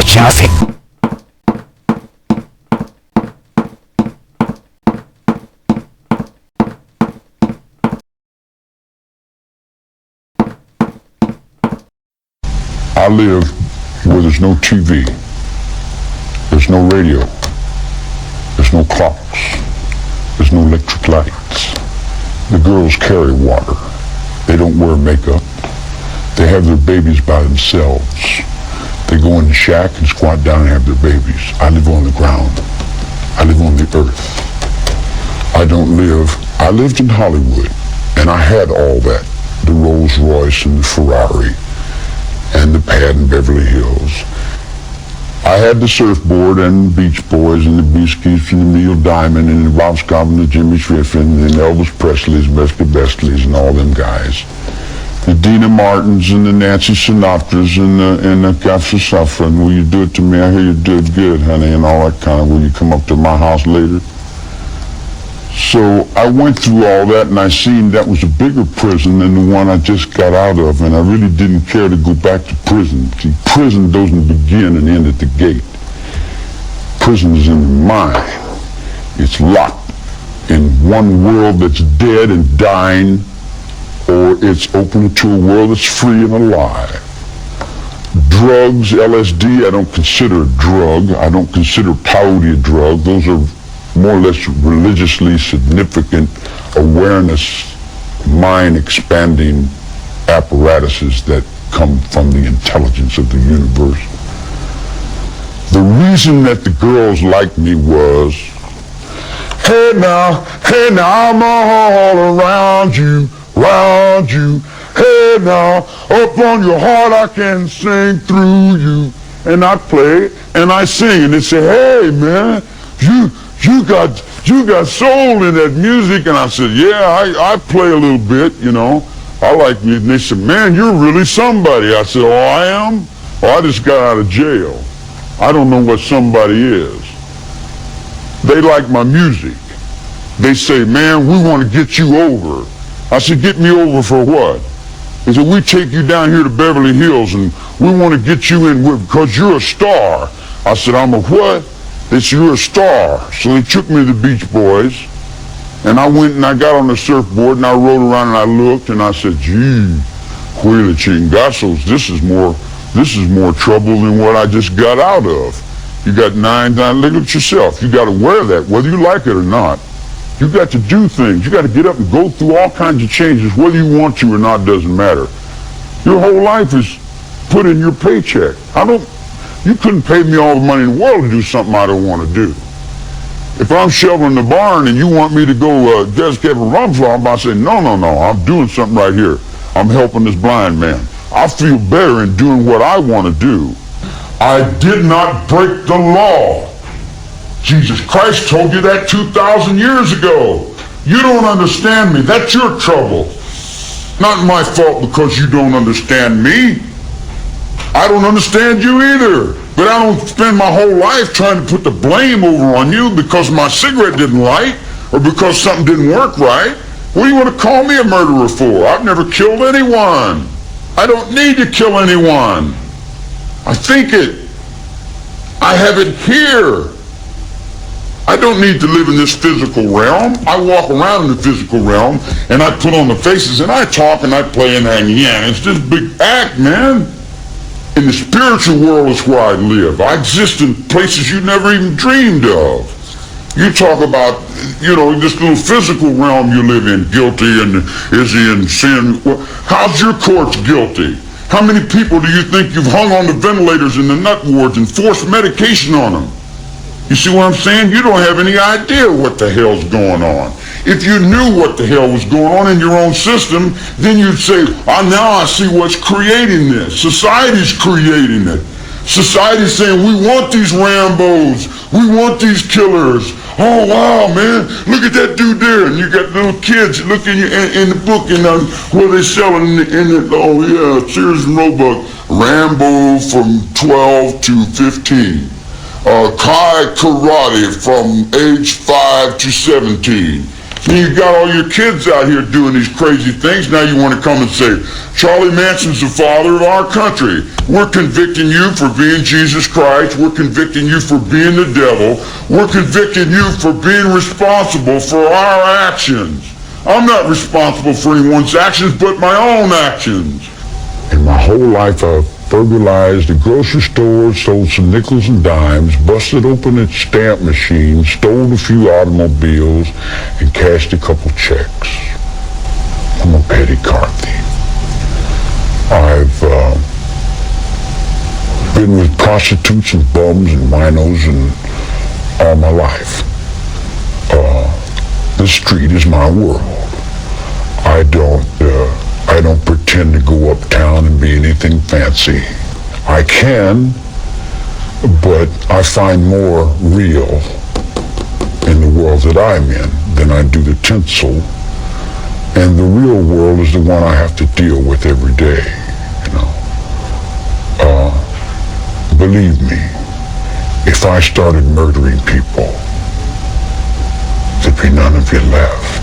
Traffic. I live where there's no TV, there's no radio, there's no clocks, there's no electric lights. The girls carry water. They don't wear makeup. They have their babies by themselves. They go in the shack and squat down and have their babies. I live on the ground. I live on the earth. I lived in Hollywood, and I had all that. The Rolls Royce and the Ferrari and the pad in Beverly Hills. I had the surfboard and the Beach Boys and the Beasties and the Neil Diamond and the Bob Scott and the Jimmy Griffin and the Elvis Presleys, Buster Bestleys and all them guys. The Dina Martins and the Nancy Sinatras and the Capsa Suffren. Will you do it to me? I hear you do it good, honey, and all that kind of. Will you come up to my house later? So I went through all that, and I seen that was a bigger prison than the one I just got out of, and I really didn't care to go back to prison. See, prison doesn't begin and end at the gate. Prison is in the mind. It's locked in one world that's dead and dying, or it's open to a world that's free and alive. Drugs, LSD, I don't consider a drug. I don't consider peyote a drug. Those are more or less religiously significant awareness, mind-expanding apparatuses that come from the intelligence of the universe. The reason that the girls liked me was, hey now, I'm all around you, round you. Hey now, up on your heart I can sing through you. And I play and I sing and they say, hey man, you got soul in that music. And I said, yeah, I play a little bit, you know. I like music. And they said, man, you're really somebody. I said, oh, I am? Oh, I just got out of jail. I don't know what somebody is. They like my music. They say, man, we want to get you over. I said, get me over for what? They said, we take you down here to Beverly Hills and we want to get you in because you're a star. I said, I'm a what? They said, you're a star. So they took me to the Beach Boys and I went and I got on the surfboard and I rode around and I looked and I said, gee, Huila Chingazos, this is more trouble than what I just got out of. You got look at yourself. You got to wear that, whether you like it or not. You got to do things. You got to get up and go through all kinds of changes, whether you want to or not, doesn't matter. Your whole life is put in your paycheck. You couldn't pay me all the money in the world to do something I don't want to do. If I'm shoveling the barn and you want me to go dedicate a rum farm, I say, no, I'm doing something right here. I'm helping this blind man. I feel better in doing what I want to do. I did not break the law. Jesus Christ told you that 2,000 years ago. You don't understand me. That's your trouble. Not my fault because you don't understand me. I don't understand you either. But I don't spend my whole life trying to put the blame over on you because my cigarette didn't light or because something didn't work right. What do you want to call me a murderer for? I've never killed anyone. I don't need to kill anyone. I think it. I have it here. I don't need to live in this physical realm. I walk around in the physical realm and I put on the faces and I talk and I play and it's this big act, man. In the spiritual world is where I live. I exist in places you never even dreamed of. You talk about, this little physical realm you live in, guilty and is he in sin? Well, how's your courts guilty? How many people do you think you've hung on the ventilators in the nut wards and forced medication on them? You see what I'm saying? You don't have any idea what the hell's going on. If you knew what the hell was going on in your own system, then you'd say, now I see what's creating this. Society's creating it. Society's saying, we want these Rambos. We want these killers. Oh, wow, man. Look at that dude there. And you got little kids looking in the book where they selling Sears and Roebuck, Rambo from 12 to 15. Kai Karate from age 5 to 17. And you got all your kids out here doing these crazy things. Now you want to come and say, Charlie Manson's the father of our country. We're convicting you for being Jesus Christ. We're convicting you for being the devil. We're convicting you for being responsible for our actions. I'm not responsible for anyone's actions but my own actions. In my whole life, I've burglarized the grocery store, sold some nickels and dimes, busted open its stamp machine, stole a few automobiles, and cashed a couple checks. I'm a petty car thief. I've been with prostitutes and bums and winos and all my life. The street is my world. I don't pretend to go uptown and be anything fancy. I can, but I find more real in the world that I'm in than I do the tinsel. And the real world is the one I have to deal with every day, Believe me, if I started murdering people, there'd be none of you left.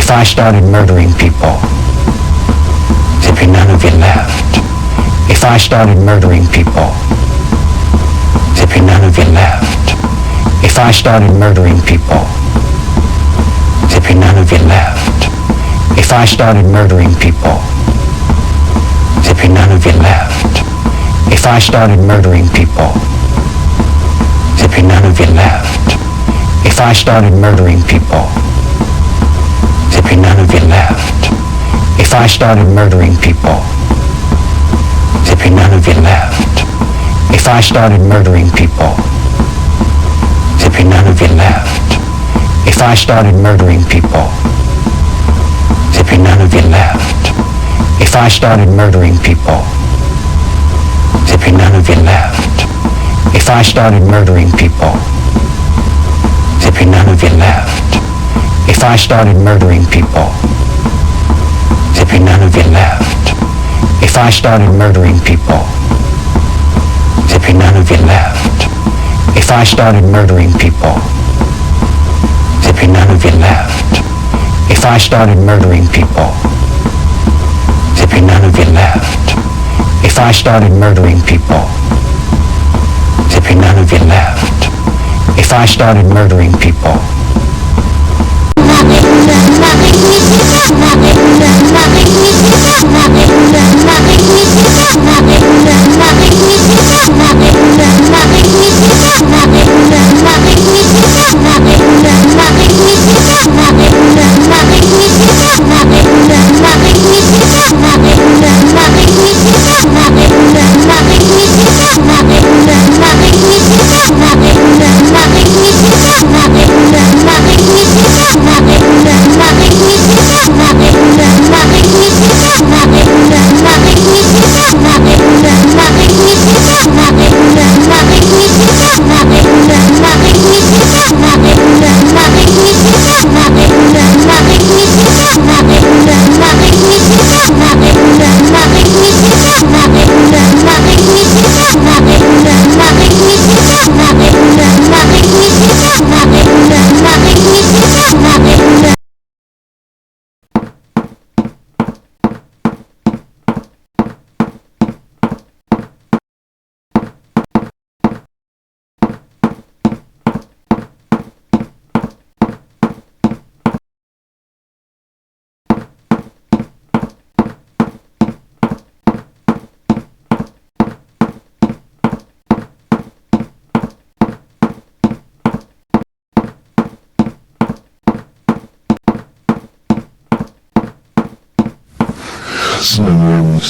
If I started murdering people, there'd be none of you left. If I started murdering people, there'd be none of you left. If I started murdering people, there'd be none of you left. If I started murdering people, there'd be none of you left. If I started murdering people, there'd be none of you left. If I started murdering people, there'd be none of you left. If I started murdering people, there'd be none of you left. If I started murdering people, there'd be none of you left. If I started murdering people, there'd be none of you left. If I started murdering people, there'd be none of you left. If I started murdering people, there'd be none of you left. If I started murdering people, there'd be none of you left. If I started murdering people, there'd be none of you left. If I started murdering people, there'd be none of you left. If I started murdering people, there'd be none of you left. If I started murdering people, there'd be none of you left. If I started murdering people,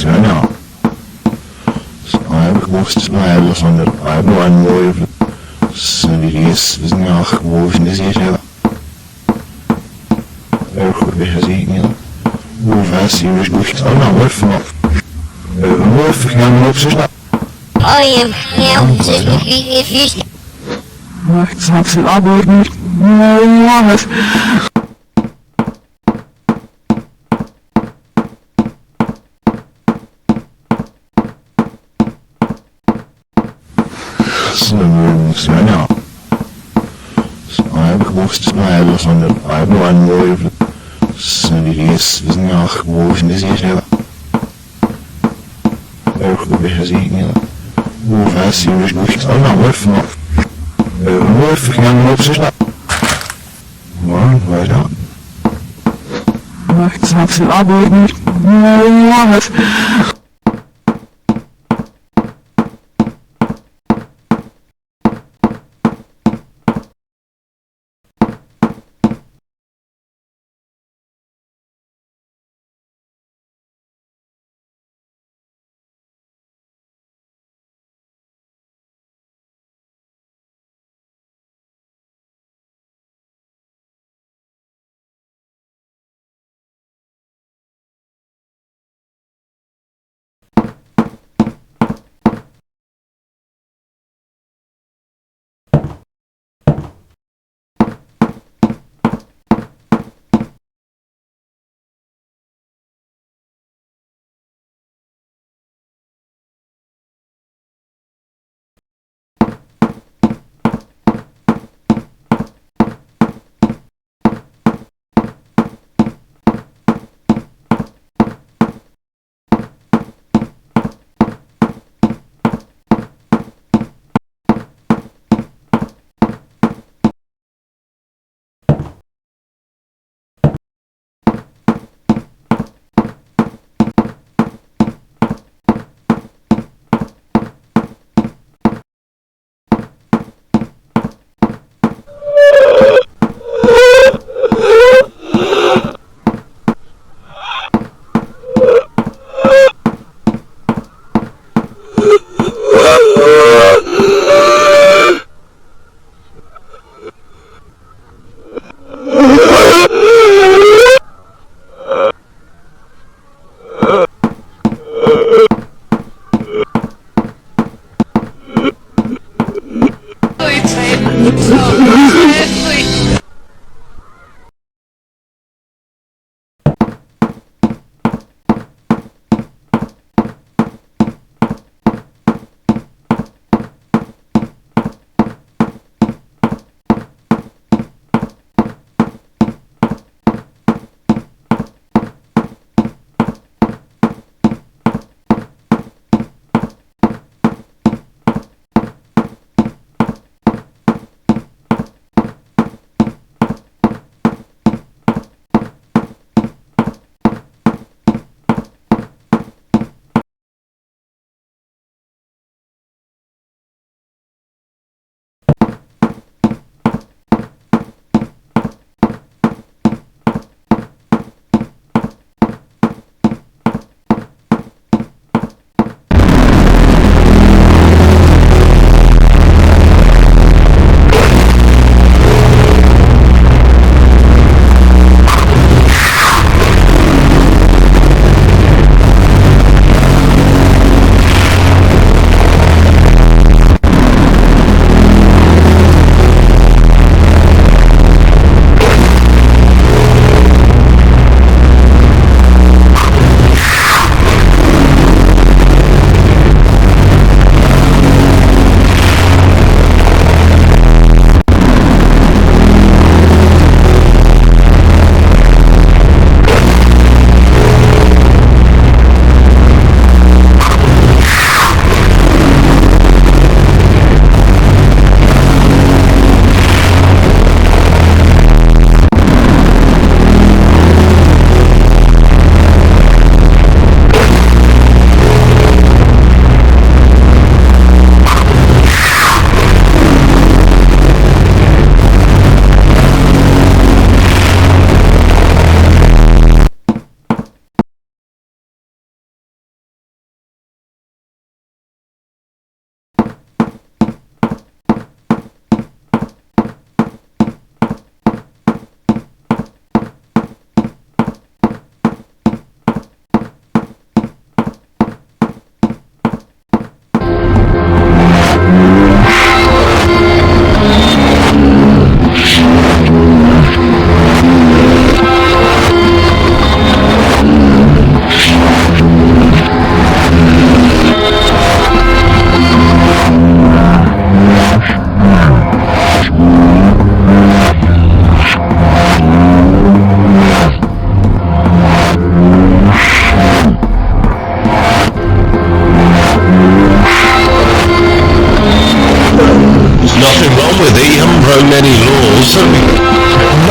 Ja. Så heb ik moest mij van de Bible en mooi serieus is niet gewoon is hier hebben. Er goed weer gezien ja. Hoe vast je is goed al nou wat van. Hoe vergaan op zich. Oh ja, dus Maar ik snap het al niet. Ja, ja. Så heb ik moest mij van de Bible en mooi serieus is niet gewoon is hier hebben. Er goed weer gezien ja. Hoe vast je is goed al nou wat van. Hoe vergaan op zich. Maar waar dan? Maar ik snap het al niet. Ja,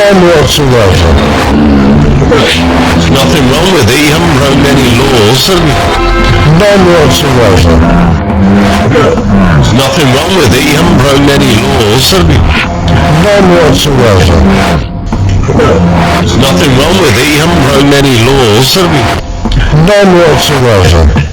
None whatsoever. There's nothing wrong with it. You haven't broken any laws, have you? None whatsoever. There's nothing wrong with it. You haven't broken any laws, have you? None whatsoever. There's nothing wrong with it. You haven't broken any laws, have you? None whatsoever.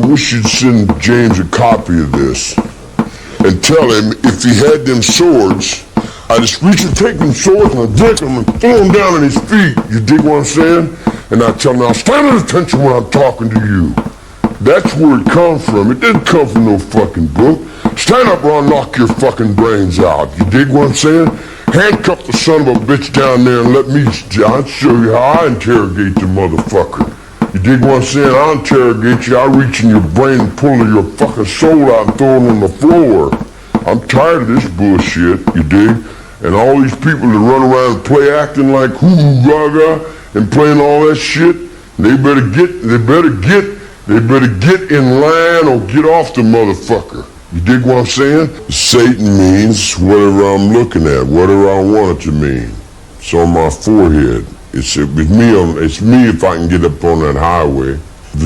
wish you'd send James a copy of this and tell him if he had them swords, I just reach and take them swords and I dick them and throw them down on his feet. You dig what I'm saying? And I tell him, now stand at attention when I'm talking to you. That's where it comes from. It didn't come from no fucking book. Stand up or I'll knock your fucking brains out. You dig what I'm saying? Handcuff the son of a bitch down there and let me, I'll show you how I interrogate the motherfucker. You dig what I'm saying? I'll interrogate you. I'll reach in your brain and pull your fucking soul out and throw it on the floor. I'm tired of this bullshit, you dig? And all these people that run around and play acting like hoo-hoo gaga and playing all that shit, they better get in line or get off the motherfucker. You dig what I'm saying? Satan means whatever I'm looking at, whatever I want it to mean. It's on my forehead. It's me if I can get up on that highway. If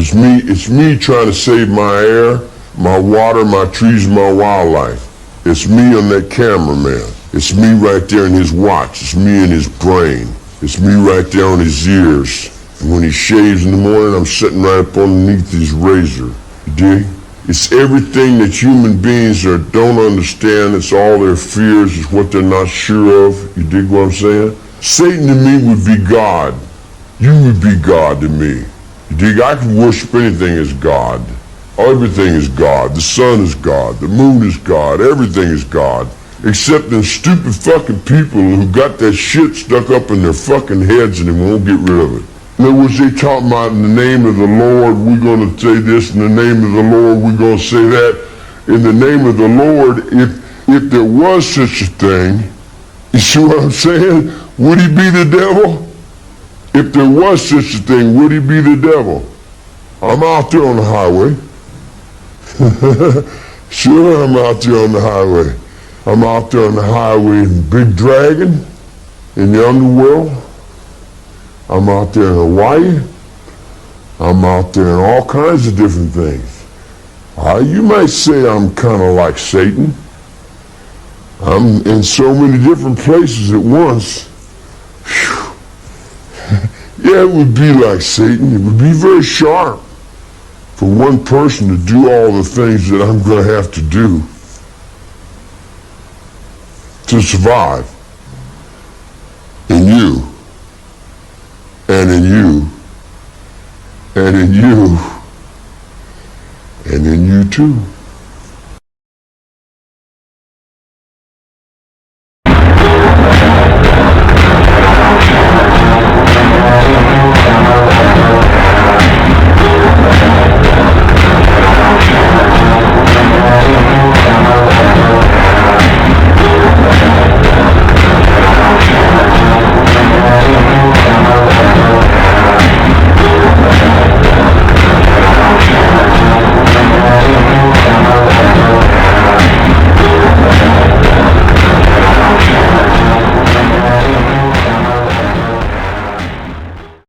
it's me trying to save my air, my water, my trees, my wildlife. It's me on that cameraman. It's me right there in his watch. It's me in his brain. It's me right there on his ears. And when he shaves in the morning, I'm sitting right up underneath his razor. You dig? It's everything that human beings don't understand. It's all their fears. It's what they're not sure of. You dig what I'm saying? Satan to me would be God. You would be God to me. You dig? I can worship anything as God. Everything is God. The sun is God. The moon is God. Everything is God. Except them stupid fucking people who got that shit stuck up in their fucking heads and they won't get rid of it. In other words, they talk about in the name of the Lord, we're going to say this. In the name of the Lord, we're going to say that. In the name of the Lord, if there was such a thing, you see what I'm saying? Would he be the devil? If there was such a thing, would he be the devil? I'm out there on the highway. Sure, I'm out there on the highway. I'm out there on the highway in Big Dragon, in the underworld. I'm out there in Hawaii. I'm out there in all kinds of different things. You might say I'm kind of like Satan. I'm in so many different places at once. Whew. Yeah, it would be like Satan. It would be very sharp for one person to do all the things that I'm going to have to do to survive. In you, and in you, and in you, and in you too.